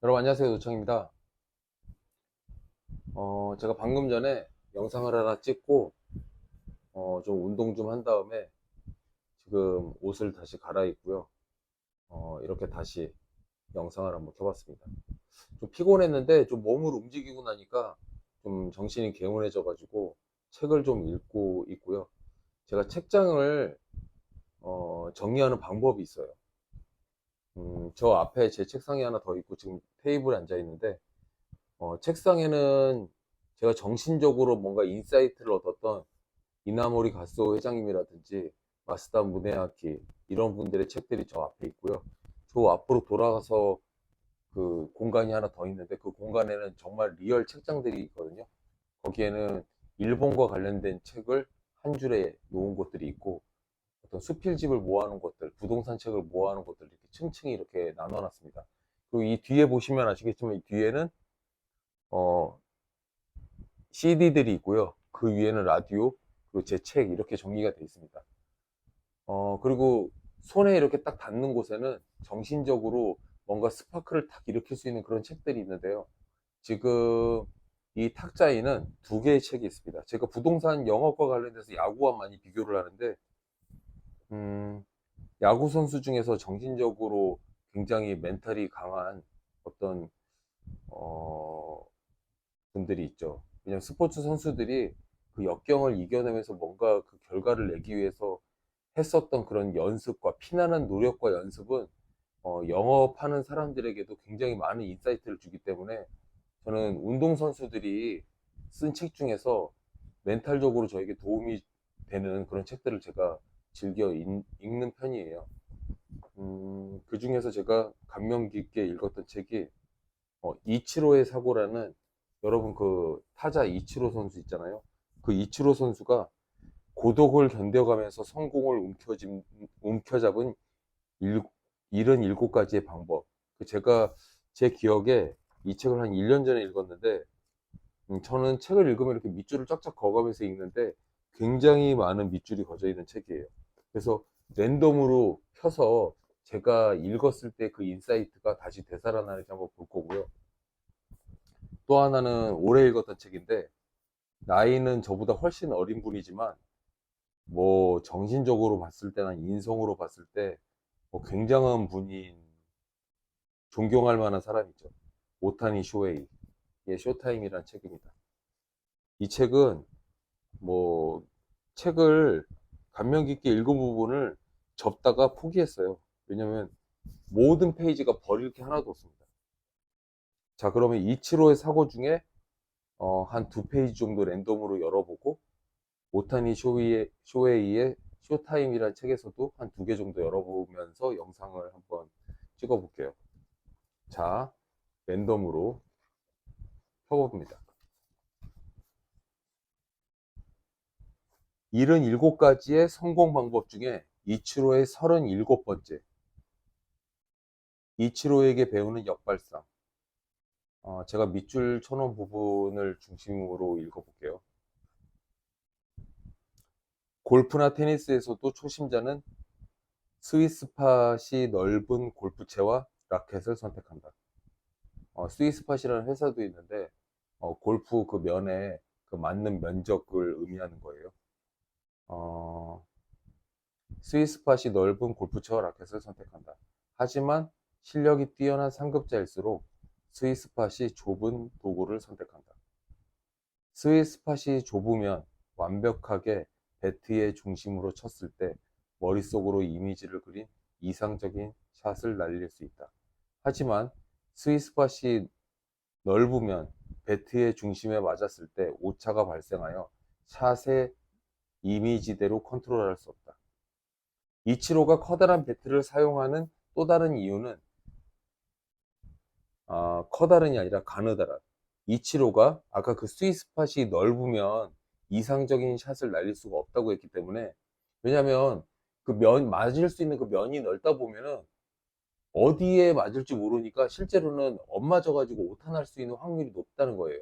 여러분 안녕하세요, 노창입니다. 제가 방금 전에 영상을 하나 찍고 좀 운동 좀 한 다음에 지금 옷을 다시 갈아입고요. 이렇게 다시 영상을 한번 켜봤습니다. 좀 피곤했는데 좀 몸을 움직이고 나니까 좀 정신이 개운해져 가지고 책을 좀 읽고 있고요. 제가 책장을 정리하는 방법이 있어요. 저 앞에 제 책상이 하나 더 있고 지금 테이블에 앉아 있는데, 책상에는 제가 정신적으로 뭔가 인사이트를 얻었던 이나모리 가스오 회장님이라든지 마스다 무네아키 이런 분들의 책들이 저 앞에 있고요. 저 앞으로 돌아가서 그 공간이 하나 더 있는데, 그 공간에는 정말 리얼 책장들이 있거든요. 거기에는 일본과 관련된 책을 한 줄에 놓은 곳들이 있고, 어떤 수필집을 모아놓은 곳들, 부동산 책을 모아놓은 곳들 이렇게 층층이 이렇게 나눠놨습니다. 그리고 이 뒤에 보시면 아시겠지만 이 뒤에는 어, CD들이 있고요. 그 위에는 라디오, 그리고 제 책 이렇게 정리가 되어 있습니다. 그리고 손에 이렇게 딱 닿는 곳에는 정신적으로 뭔가 스파크를 탁 일으킬 수 있는 그런 책들이 있는데요. 지금 이 탁자에는 두 개의 책이 있습니다. 제가 부동산 영업과 관련돼서 야구와 많이 비교를 하는데, 음, 야구 선수 중에서 정신적으로 굉장히 멘탈이 강한 어떤 어, 분들이 있죠. 왜냐면 스포츠 선수들이 그 역경을 이겨내면서 뭔가 그 결과를 내기 위해서 했었던 그런 연습과 피나는 노력과 연습은 영업하는 사람들에게도 굉장히 많은 인사이트를 주기 때문에, 저는 운동선수들이 쓴 책 중에서 멘탈적으로 저에게 도움이 되는 그런 책들을 제가 즐겨 읽는 편이에요. 그 중에서 제가 감명 깊게 읽었던 책이 이치로의 사고라는, 여러분 그 타자 이치로 선수 있잖아요. 그 이치로 선수가 고독을 견뎌가면서 성공을 움켜잡은 일, 77가지의 방법. 제가 제 기억에 이 책을 한 1년 전에 읽었는데, 저는 책을 읽으면 이렇게 밑줄을 쫙쫙 그어가면서 읽는데 굉장히 많은 밑줄이 그어져 있는 책이에요. 그래서 랜덤으로 펴서 제가 읽었을 때 그 인사이트가 다시 되살아나는지 한번 볼 거고요. 또 하나는 오래 읽었던 책인데, 나이는 저보다 훨씬 어린 분이지만 뭐 정신적으로 봤을 때나 인성으로 봤을 때 굉장한 분인, 존경할 만한 사람이죠. 오타니 쇼헤이의 쇼타임이라는 책입니다. 이 책은 뭐 책을 감명 깊게 읽은 부분을 접다가 포기했어요. 왜냐면 모든 페이지가 버릴 게 하나도 없습니다. 자, 그러면 이치로의 사고 중에 한 두 페이지 정도 랜덤으로 열어보고, 오타니 쇼헤이의 쇼타임이라는 책에서도 한 두 개 정도 열어보면서 영상을 한번 찍어볼게요. 자, 랜덤으로 펴봅니다. 77가지의 성공 방법 중에 이치로의 37번째, 이치로에게 배우는 역발상. 제가 밑줄 쳐놓은 부분을 중심으로 읽어볼게요. 골프나 테니스에서도 초심자는 스위스팟이 넓은 골프채와 라켓을 선택한다. 스위스팟이라는 회사도 있는데, 골프 그 면에 그 맞는 면적을 의미하는 거예요. 어, 스위스팟이 넓은 골프채와 라켓을 선택한다. 하지만 실력이 뛰어난 상급자일수록 스위스팟이 좁은 도구를 선택한다. 스위스팟이 좁으면 완벽하게 배트의 중심으로 쳤을 때 머릿속으로 이미지를 그린 이상적인 샷을 날릴 수 있다. 하지만 스위스팟이 넓으면 배트의 중심에 맞았을 때 오차가 발생하여 샷의 이미지대로 컨트롤할 수 없다. 이치로가 커다란 배트를 사용하는 또 다른 이유는, 커다란이 아니라 가느다란. 이치로가 아까 그 스위스팟이 넓으면 이상적인 샷을 날릴 수가 없다고 했기 때문에, 왜냐면 그 맞을 수 있는 그 면이 넓다 보면은 어디에 맞을지 모르니까 실제로는 엇맞아가지고 오타날 수 있는 확률이 높다는 거예요.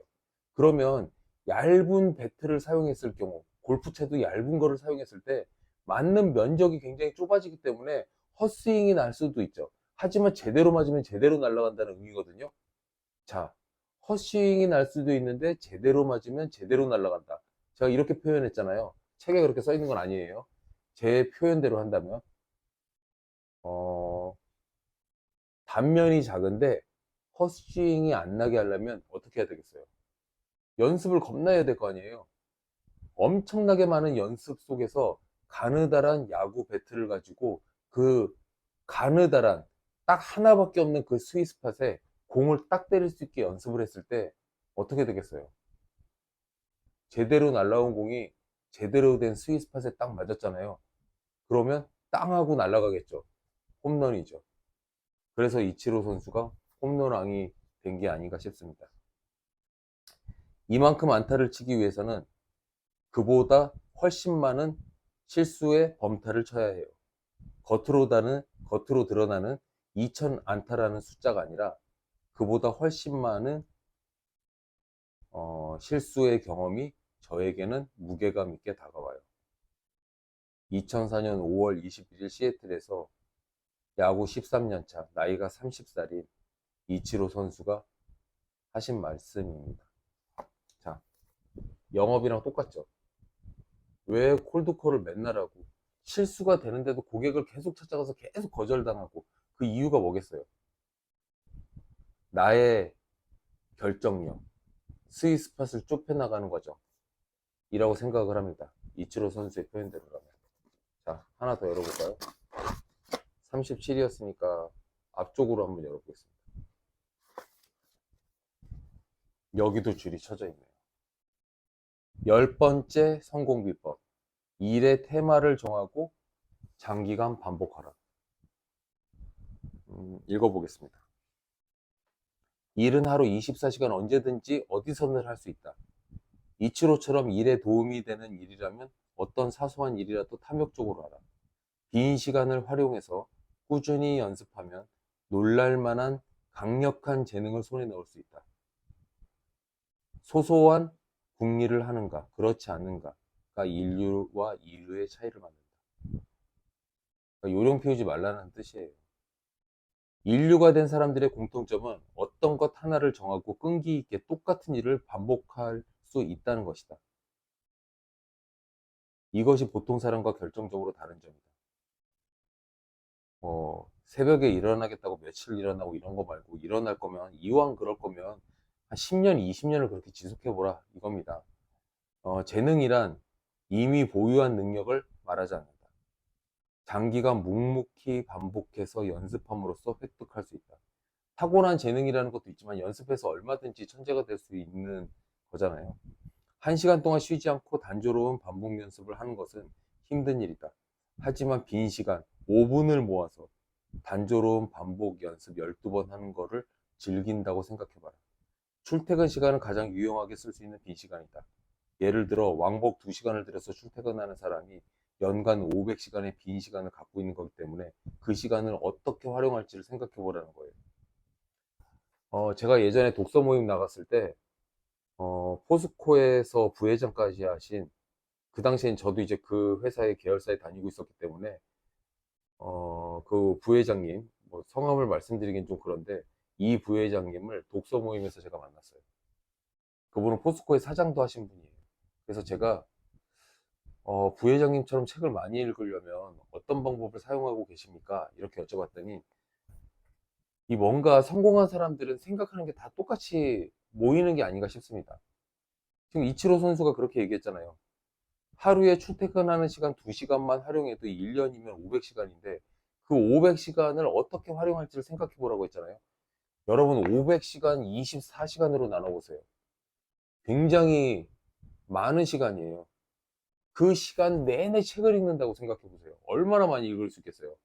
그러면 얇은 배트를 사용했을 경우, 골프채도 얇은 거를 사용했을 때 맞는 면적이 굉장히 좁아지기 때문에 헛스윙이 날 수도 있죠. 하지만 제대로 맞으면 제대로 날아간다는 의미거든요. 자, 헛스윙이 날 수도 있는데 제대로 맞으면 제대로 날아간다. 제가 이렇게 표현했잖아요. 책에 그렇게 써 있는 건 아니에요. 제 표현대로 한다면 어, 단면이 작은데 헛스윙이 안 나게 하려면 어떻게 해야 되겠어요? 연습을 겁나 해야 될 거 아니에요. 엄청나게 많은 연습 속에서 가느다란 야구 배트를 가지고 그 가느다란 딱 하나밖에 없는 그 스윗스팟에 공을 딱 때릴 수 있게 연습을 했을 때 어떻게 되겠어요? 제대로 날라온 공이 제대로 된 스윗스팟에 딱 맞았잖아요. 그러면 땅하고 날아가겠죠. 홈런이죠. 그래서 이치로 선수가 홈런왕이 된 게 아닌가 싶습니다. 이만큼 안타를 치기 위해서는 그보다 훨씬 많은 실수의 범타를 쳐야 해요. 겉으로 드러나는 2000 안타라는 숫자가 아니라 그보다 훨씬 많은 실수의 경험이 저에게는 무게감 있게 다가와요. 2004년 5월 21일 시애틀에서 야구 13년차 나이가 30살인 이치로 선수가 하신 말씀입니다. 자, 영업이랑 똑같죠. 왜 콜드콜을 맨날 하고 실수가 되는데도 고객을 계속 찾아가서 계속 거절당하고 그 이유가 뭐겠어요? 나의 결정력, 스윗스팟을 좁혀나가는 거죠. 이라고 생각을 합니다. 이치로 선수의 표현대로라면. 자, 하나 더 열어볼까요? 37이었으니까 앞쪽으로 한번 열어보겠습니다. 여기도 줄이 쳐져 있네요. 10번째 성공 비법. 일의 테마를 정하고 장기간 반복하라. 읽어보겠습니다. 일은 하루 24시간 언제든지 어디서든 할 수 있다. 이치로처럼 일에 도움이 되는 일이라면 어떤 사소한 일이라도 탐욕적으로 하라. 빈 시간을 활용해서 꾸준히 연습하면 놀랄만한 강력한 재능을 손에 넣을 수 있다. 소소한 궁리를 하는가, 그렇지 않는가가 인류와 인류의 차이를 만든다. 그러니까 요령 피우지 말라는 뜻이에요. 인류가 된 사람들의 공통점은 어떤 것 하나를 정하고 끈기 있게 똑같은 일을 반복할 수 있다는 것이다. 이것이 보통 사람과 결정적으로 다른 점이다. 새벽에 일어나겠다고 며칠 일어나고 이런 거 말고 일어날 거면 이왕 그럴 거면 한 10년, 20년을 그렇게 지속해보라 이겁니다. 재능이란 이미 보유한 능력을 말하지 않는다. 장기간 묵묵히 반복해서 연습함으로써 획득할 수 있다. 타고난 재능이라는 것도 있지만 연습해서 얼마든지 천재가 될 수 있는 거잖아요. 1시간 동안 쉬지 않고 단조로운 반복 연습을 하는 것은 힘든 일이다. 하지만 빈 시간 5분을 모아서 단조로운 반복 연습 12번 하는 거를 즐긴다고 생각해봐라. 출퇴근 시간은 가장 유용하게 쓸 수 있는 빈 시간이다. 예를 들어 왕복 2시간을 들여서 출퇴근하는 사람이 연간 500시간의 빈 시간을 갖고 있는 거기 때문에 그 시간을 어떻게 활용할지를 생각해 보라는 거예요. 제가 예전에 독서 모임 나갔을 때 포스코에서 부회장까지 하신, 그 당시엔 저도 이제 그 회사의 계열사에 다니고 있었기 때문에 그 부회장님, 뭐 성함을 말씀드리긴 좀 그런데 이 부회장님을 독서 모임에서 제가 만났어요. 그분은 포스코의 사장도 하신 분이에요. 그래서 제가 부회장님처럼 책을 많이 읽으려면 어떤 방법을 사용하고 계십니까? 이렇게 여쭤봤더니 이 뭔가 성공한 사람들은 생각하는 게 다 똑같이 모이는 게 아닌가 싶습니다. 지금 이치로 선수가 그렇게 얘기했잖아요. 하루에 출퇴근하는 시간 2시간만 활용해도 1년이면 500시간인데 그 500시간을 어떻게 활용할지를 생각해 보라고 했잖아요. 여러분 500시간 24시간으로 나눠보세요. 굉장히 많은 시간이에요. 그 시간 내내 책을 읽는다고 생각해 보세요. 얼마나 많이 읽을 수 있겠어요.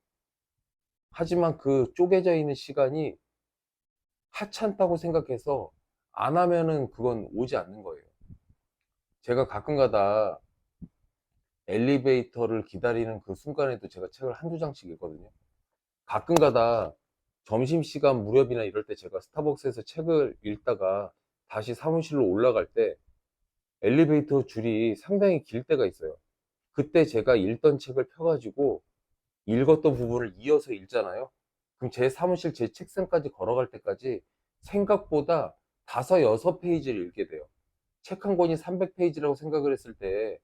하지만 그 쪼개져 있는 시간이 하찮다고 생각해서 안 하면은 그건 오지 않는 거예요. 제가 가끔가다 엘리베이터를 기다리는 그 순간에도 제가 책을 한두 장씩 읽거든요. 가끔가다 점심시간 무렵이나 이럴 때 제가 스타벅스에서 책을 읽다가 다시 사무실로 올라갈 때 엘리베이터 줄이 상당히 길 때가 있어요. 그때 제가 읽던 책을 펴가지고 읽었던 부분을 이어서 읽잖아요. 그럼 제 사무실 제 책상까지 걸어갈 때까지 생각보다 다섯, 여섯 페이지를 읽게 돼요. 책 한 권이 300페이지라고 생각을 했을 때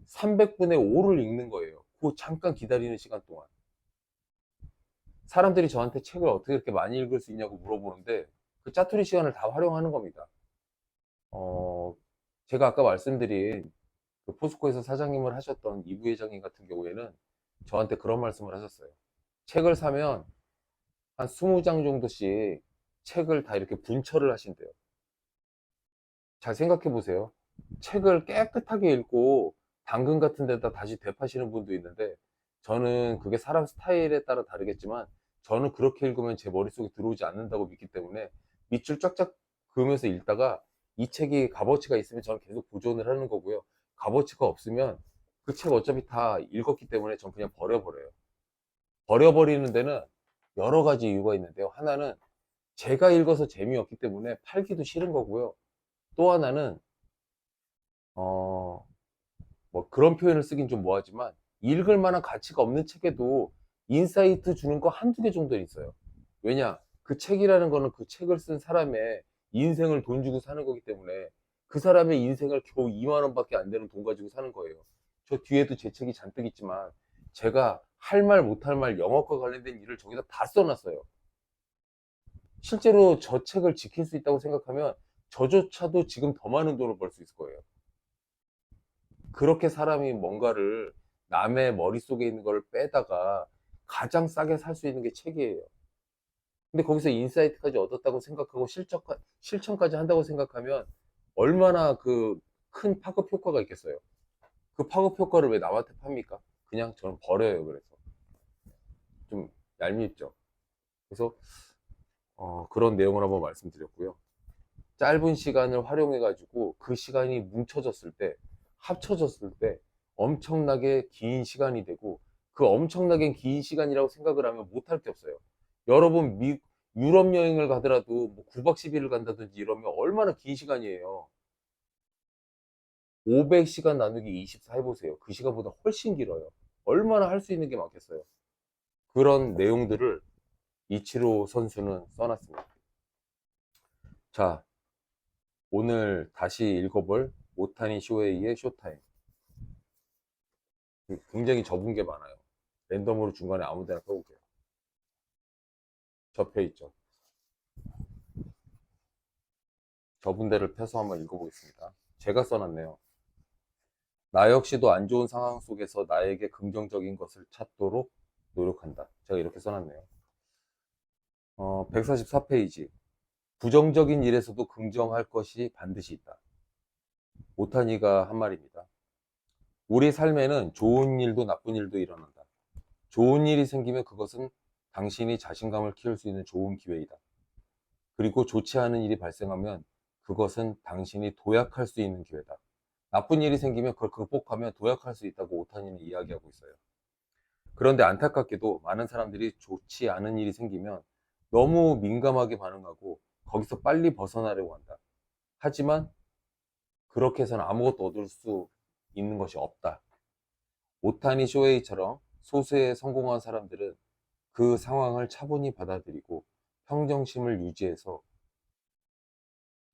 300분의 5를 읽는 거예요. 그 잠깐 기다리는 시간 동안. 사람들이 저한테 책을 어떻게 이렇게 많이 읽을 수 있냐고 물어보는데 그 짜투리 시간을 다 활용하는 겁니다. 어, 제가 아까 말씀드린 그 포스코에서 사장님을 하셨던 이 부회장님 같은 경우에는 저한테 그런 말씀을 하셨어요. 책을 사면 한 20장 정도씩 책을 다 이렇게 분철을 하신대요. 잘 생각해 보세요. 책을 깨끗하게 읽고 당근 같은 데다 다시 되파시는 분도 있는데 저는 그게 사람 스타일에 따라 다르겠지만 저는 그렇게 읽으면 제 머릿속에 들어오지 않는다고 믿기 때문에 밑줄 쫙쫙 그으면서 읽다가 이 책이 값어치가 있으면 저는 계속 보존을 하는 거고요. 값어치가 없으면 그 책 어차피 다 읽었기 때문에 전 그냥 버려버려요. 버려버리는 데는 여러 가지 이유가 있는데요. 하나는 제가 읽어서 재미없기 때문에 팔기도 싫은 거고요. 또 하나는 어, 뭐 그런 표현을 쓰긴 좀 뭐하지만 읽을 만한 가치가 없는 책에도 인사이트 주는 거 한두 개 정도는 있어요. 왜냐? 그 책이라는 거는 그 책을 쓴 사람의 인생을 돈 주고 사는 거기 때문에 그 사람의 인생을 겨우 2만 원밖에 안 되는 돈 가지고 사는 거예요. 저 뒤에도 제 책이 잔뜩 있지만 제가 할 말 못할 말 영업과 관련된 일을 저기다 다 써놨어요. 실제로 저 책을 지킬 수 있다고 생각하면 저조차도 지금 더 많은 돈을 벌 수 있을 거예요. 그렇게 사람이 뭔가를 남의 머릿속에 있는 걸 빼다가 가장 싸게 살 수 있는 게 책이에요. 근데 거기서 인사이트까지 얻었다고 생각하고 실천까지 한다고 생각하면 얼마나 그 큰 파급 효과가 있겠어요. 그 파급 효과를 왜 남한테 팝니까? 그냥 저는 버려요. 그래서 좀 얄밉죠. 그래서 그런 내용을 한번 말씀드렸고요. 짧은 시간을 활용해 가지고 그 시간이 뭉쳐졌을 때 합쳐졌을 때 엄청나게 긴 시간이 되고 그 엄청나게 긴 시간이라고 생각을 하면 못할 게 없어요. 여러분 유럽 여행을 가더라도 뭐 9박 10일을 간다든지 이러면 얼마나 긴 시간이에요. 500시간 나누기 24 해보세요. 그 시간보다 훨씬 길어요. 얼마나 할 수 있는 게 많겠어요. 그런 내용들을 이치로 선수는 써놨습니다. 자, 오늘 다시 읽어볼 오타니 쇼헤이의 쇼타임. 굉장히 접은 게 많아요. 랜덤으로 중간에 아무 데나 펴볼게요. 접혀 있죠. 접은 데를 펴서 한번 읽어보겠습니다. 제가 써놨네요. 나 역시도 안 좋은 상황 속에서 나에게 긍정적인 것을 찾도록 노력한다. 제가 이렇게 써놨네요. 144페이지. 부정적인 일에서도 긍정할 것이 반드시 있다. 오타니가 한 말입니다. 우리 삶에는 좋은 일도 나쁜 일도 일어난다. 좋은 일이 생기면 그것은 당신이 자신감을 키울 수 있는 좋은 기회이다. 그리고 좋지 않은 일이 발생하면 그것은 당신이 도약할 수 있는 기회다. 나쁜 일이 생기면 그걸 극복하면 도약할 수 있다고 오타니는 이야기하고 있어요. 그런데 안타깝게도 많은 사람들이 좋지 않은 일이 생기면 너무 민감하게 반응하고 거기서 빨리 벗어나려고 한다. 하지만 그렇게 해서는 아무것도 얻을 수 있는 것이 없다. 오타니 쇼헤이처럼 소수의 성공한 사람들은 그 상황을 차분히 받아들이고 평정심을 유지해서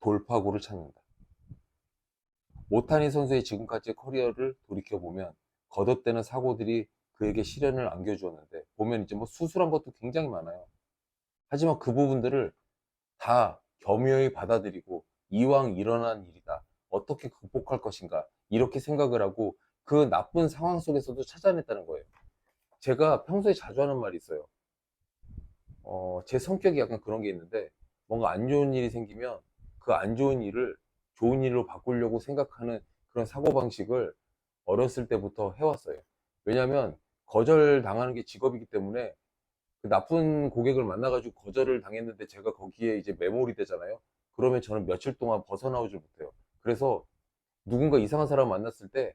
돌파구를 찾는다. 오타니 선수의 지금까지의 커리어를 돌이켜보면 거듭되는 사고들이 그에게 시련을 안겨주었는데 보면 이제 뭐 수술한 것도 굉장히 많아요. 하지만 그 부분들을 다 겸허히 받아들이고 이왕 일어난 일이다. 어떻게 극복할 것인가. 이렇게 생각을 하고 그 나쁜 상황 속에서도 찾아냈다는 거예요. 제가 평소에 자주 하는 말이 있어요. 제 성격이 약간 그런 게 있는데 뭔가 안 좋은 일이 생기면 그 안 좋은 일을 좋은 일로 바꾸려고 생각하는 그런 사고방식을 어렸을 때부터 해왔어요. 왜냐하면 거절 당하는 게 직업이기 때문에 그 나쁜 고객을 만나가지고 거절을 당했는데 제가 거기에 이제 매몰이 되잖아요. 그러면 저는 며칠 동안 벗어나오질 못해요. 그래서 누군가 이상한 사람 만났을 때,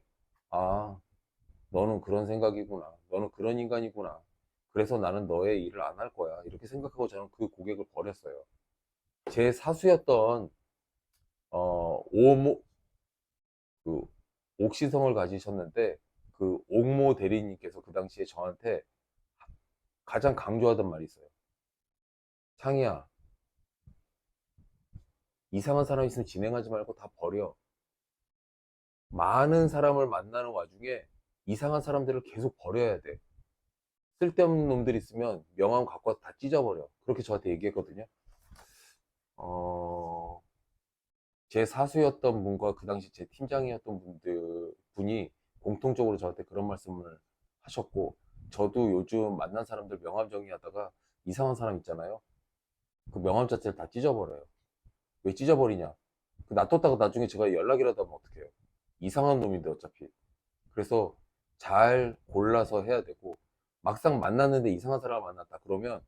아, 너는 그런 생각이구나. 너는 그런 인간이구나. 그래서 나는 너의 일을 안 할 거야. 이렇게 생각하고 저는 그 고객을 버렸어요. 제 사수였던, 오모, 그, 옥시성을 가지셨는데, 그 옥모 대리님께서 그 당시에 저한테 가장 강조하던 말이 있어요. 창희야, 이상한 사람 있으면 진행하지 말고 다 버려. 많은 사람을 만나는 와중에 이상한 사람들을 계속 버려야 돼. 쓸데없는 놈들 있으면 명함 갖고 와서 다 찢어버려. 그렇게 저한테 얘기했거든요. 어, 제 사수였던 분과 그 당시 제 팀장이었던 분이 공통적으로 저한테 그런 말씀을 하셨고, 저도 요즘 만난 사람들 명함 정리하다가 이상한 사람 있잖아요. 그 명함 자체를 다 찢어버려요. 왜 찢어버리냐? 놔뒀다가 나중에 제가 연락이라도 하면 어떡해요? 이상한 놈인데 어차피. 그래서 잘 골라서 해야 되고, 막상 만났는데 이상한 사람을 만났다 그러면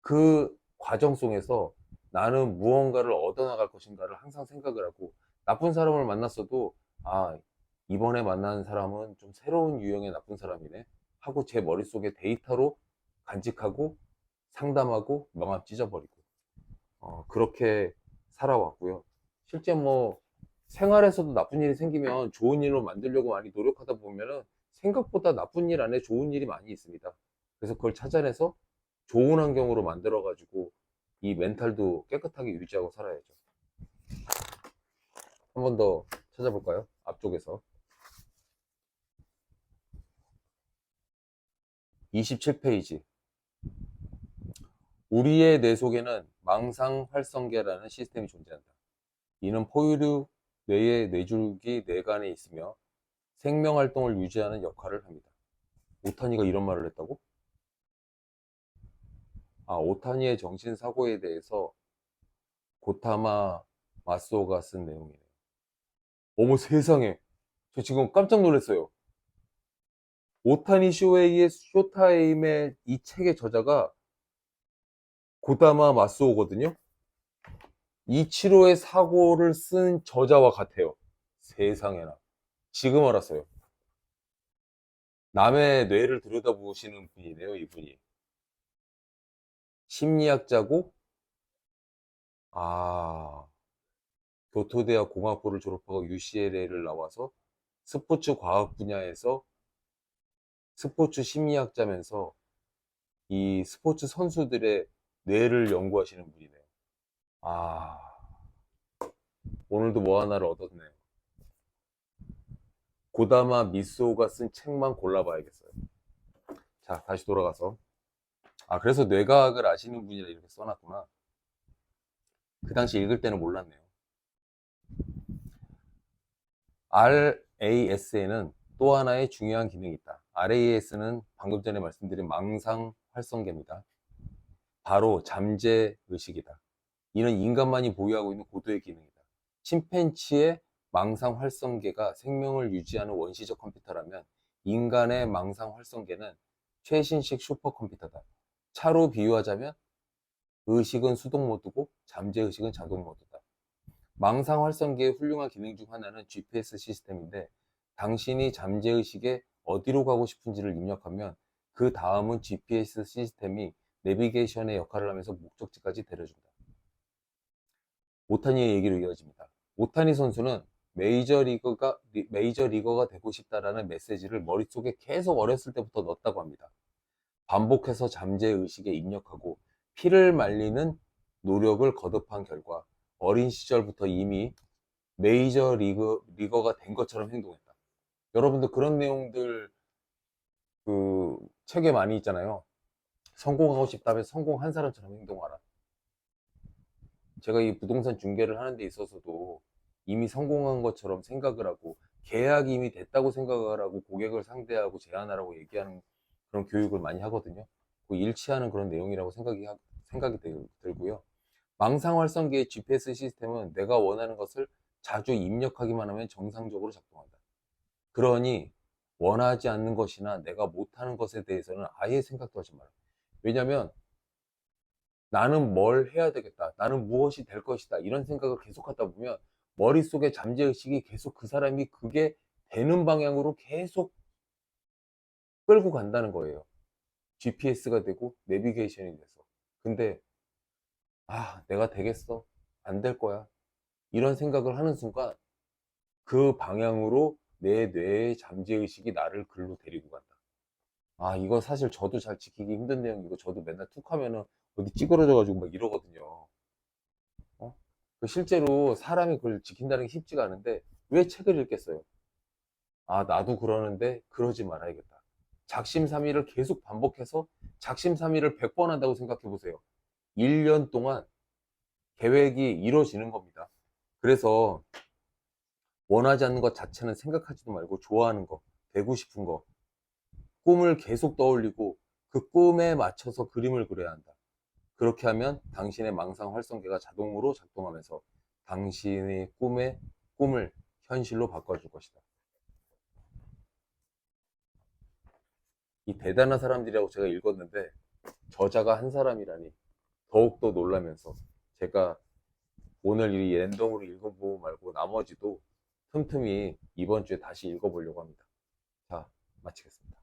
그 과정 속에서 나는 무언가를 얻어나갈 것인가를 항상 생각을 하고, 나쁜 사람을 만났어도 아, 이번에 만난 사람은 좀 새로운 유형의 나쁜 사람이네 하고 제 머릿속에 데이터로 간직하고 상담하고 명함 찢어버리고, 그렇게 살아왔고요. 실제 뭐 생활에서도 나쁜 일이 생기면 좋은 일로 만들려고 많이 노력하다 보면은 생각보다 나쁜 일 안에 좋은 일이 많이 있습니다. 그래서 그걸 찾아내서 좋은 환경으로 만들어 가지고 이 멘탈도 깨끗하게 유지하고 살아야죠. 한 번 더 찾아볼까요? 앞쪽에서 27페이지. 우리의 뇌 속에는 망상 활성계라는 시스템이 존재한다. 이는 포유류 뇌의 뇌줄기 뇌간에 있으며 생명 활동을 유지하는 역할을 합니다. 오타니가 이런 말을 했다고? 오타니의 정신사고에 대해서 고타마 마스오가 쓴 내용이네요. 어머 세상에, 저 지금 깜짝 놀랐어요. 오타니 쇼헤이의 쇼타임의 이 책의 저자가 고타마 마스오거든요. 이치로의 사고를 쓴 저자와 같아요. 세상에나. 지금 알았어요. 남의 뇌를 들여다보시는 분이네요, 이분이. 심리학자고, 아, 교토대학 공학부를 졸업하고 UCLA를 나와서 스포츠 과학 분야에서 스포츠 심리학자면서 이 스포츠 선수들의 뇌를 연구하시는 분이네요. 아, 오늘도 뭐 하나를 얻었네요. 고다마 미소가 쓴 책만 골라봐야겠어요. 자, 다시 돌아가서. 그래서 뇌과학을 아시는 분이라 이렇게 써놨구나. 그 당시 읽을 때는 몰랐네요. RAS에는 또 하나의 중요한 기능이 있다. RAS는 방금 전에 말씀드린 망상 활성계입니다. 바로 잠재 의식이다. 이는 인간만이 보유하고 있는 고도의 기능이다. 침팬지의 망상 활성계가 생명을 유지하는 원시적 컴퓨터라면 인간의 망상 활성계는 최신식 슈퍼컴퓨터다. 차로 비유하자면 의식은 수동 모드고 잠재 의식은 자동 모드다. 망상 활성계의 훌륭한 기능 중 하나는 GPS 시스템인데, 당신이 잠재 의식에 어디로 가고 싶은지를 입력하면 그 다음은 GPS 시스템이 내비게이션의 역할을 하면서 목적지까지 데려준다. 오타니의 얘기로 이어집니다. 오타니 선수는 메이저리거가 되고 싶다라는 메시지를 머릿속에 계속 어렸을 때부터 넣었다고 합니다. 반복해서 잠재의식에 입력하고 피를 말리는 노력을 거듭한 결과 어린 시절부터 이미 리거가 된 것처럼 행동했다. 여러분들 그런 내용들 그 책에 많이 있잖아요. 성공하고 싶다면 성공한 사람처럼 행동하라. 제가 이 부동산 중개를 하는 데 있어서도 이미 성공한 것처럼 생각을 하고 계약이 이미 됐다고 생각을 하고 고객을 상대하고 제안하라고 얘기하는 그런 교육을 많이 하거든요. 그 일치하는 그런 내용이라고 생각이 들고요. 망상활성계의 GPS 시스템은 내가 원하는 것을 자주 입력하기만 하면 정상적으로 작동한다. 그러니 원하지 않는 것이나 내가 못하는 것에 대해서는 아예 생각도 하지 마라. 왜냐면 나는 뭘 해야 되겠다, 나는 무엇이 될 것이다, 이런 생각을 계속 하다 보면 머릿속에 잠재의식이 계속 그 사람이 그게 되는 방향으로 계속 끌고 간다는 거예요. GPS가 되고 내비게이션이 돼서. 근데 내가 되겠어, 안 될 거야, 이런 생각을 하는 순간 그 방향으로 내 뇌의 잠재의식이 나를 글로 데리고 간다. 이거 사실 저도 잘 지키기 힘든 내용이고, 저도 맨날 툭 하면은 어디 찌그러져 가지고 막 이러거든요. 어? 실제로 사람이 그걸 지킨다는 게 쉽지가 않은데 왜 책을 읽겠어요? 아, 나도 그러는데 그러지 말아야겠다. 작심삼일을 계속 반복해서 작심삼일을 100번 한다고 생각해 보세요. 1년 동안 계획이 이루어지는 겁니다. 그래서 원하지 않는 것 자체는 생각하지도 말고 좋아하는 거, 되고 싶은 거, 꿈을 계속 떠올리고 그 꿈에 맞춰서 그림을 그려야 한다. 그렇게 하면 당신의 망상 활성계가 자동으로 작동하면서 당신의 꿈을 현실로 바꿔줄 것이다. 이 대단한 사람들이라고 제가 읽었는데 저자가 한 사람이라니 더욱더 놀라면서 제가 오늘 이 랜덤으로 읽어보고 말고 나머지도 틈틈이 이번 주에 다시 읽어보려고 합니다. 자, 마치겠습니다.